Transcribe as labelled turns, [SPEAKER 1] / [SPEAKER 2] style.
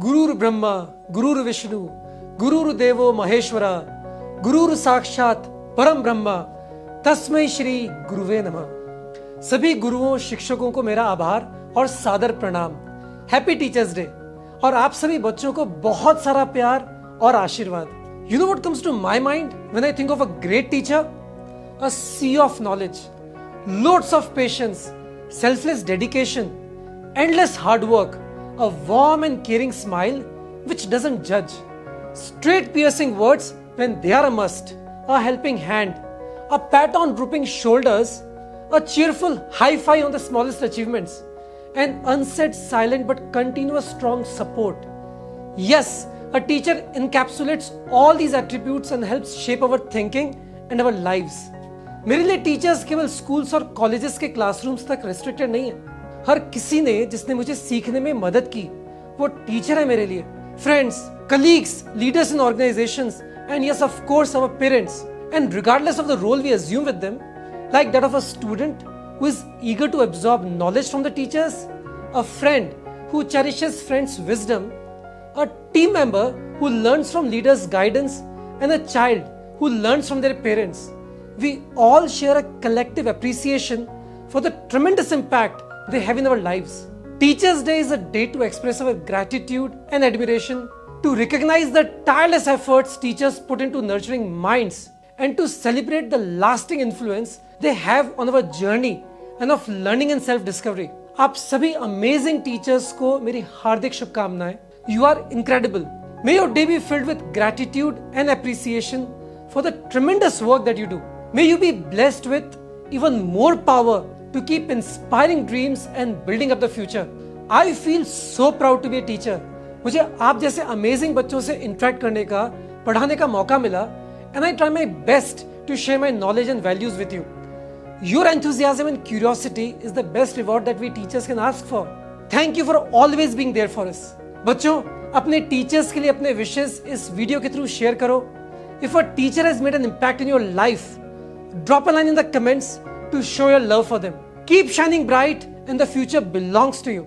[SPEAKER 1] गुरुर् ब्रह्मा गुरुर् विष्णु गुरुर्देवो महेश्वरा गुरुर् साक्षात परम ब्रह्मा तस्मै श्री गुरुवे नमः। सभी गुरुओं शिक्षकों को मेरा आभार और सादर प्रणाम। हैप्पी टीचर्स डे और आप सभी बच्चों को बहुत सारा प्यार और आशीर्वाद। You know what comes to my mind when I think of a great teacher? A sea of knowledge, loads of patience, selfless dedication, endless hard work, a warm and caring smile which doesn't judge, straight piercing words when they are a must, a helping hand, a pat on drooping shoulders, a cheerful high five on the smallest achievements, an unsaid silent but continuous strong support. Yes, a teacher encapsulates all these attributes and helps shape our thinking and our lives. मेरे लिए teachers केवल schools और colleges के classrooms तक restricted नहीं है। हर किसी ने जिसने मुझे सीखने में मदद की वो टीचर है मेरे लिए। Friends, colleagues, leaders in organisations and yes, of course, our parents. And regardless of the role we assume with them, like that of a student who is eager to absorb knowledge from the teachers, a friend who cherishes friends' wisdom, a team member who learns from leaders' guidance, and a child who learns from their parents, we all share a collective appreciation for the tremendous impact they have in our lives. Teachers' Day is a day to express our gratitude and admiration, to recognize the tireless efforts teachers put into nurturing minds, and to celebrate the lasting influence they have on our journey and of learning and self-discovery. आप सभी amazing teachers को मेरी हार्दिक शुभकामनाएं। You are incredible. May your day be filled with gratitude and appreciation for the tremendous work that you do. May you be blessed with even more power to keep inspiring dreams and building up the future. I feel so proud to be a teacher. मुझे आप जैसे amazing बच्चों से interact करने का, पढ़ाने का मौका मिला, and I try my best to share my knowledge and values with you. Your enthusiasm and curiosity is the best reward that we teachers can ask for. Thank you for always being there for us. बच्चों, अपने teachers के लिए अपने wishes इस video के through share करो. If a teacher has made an impact in your life, drop a line in the comments to show your love for them. Keep shining bright and the future belongs to you.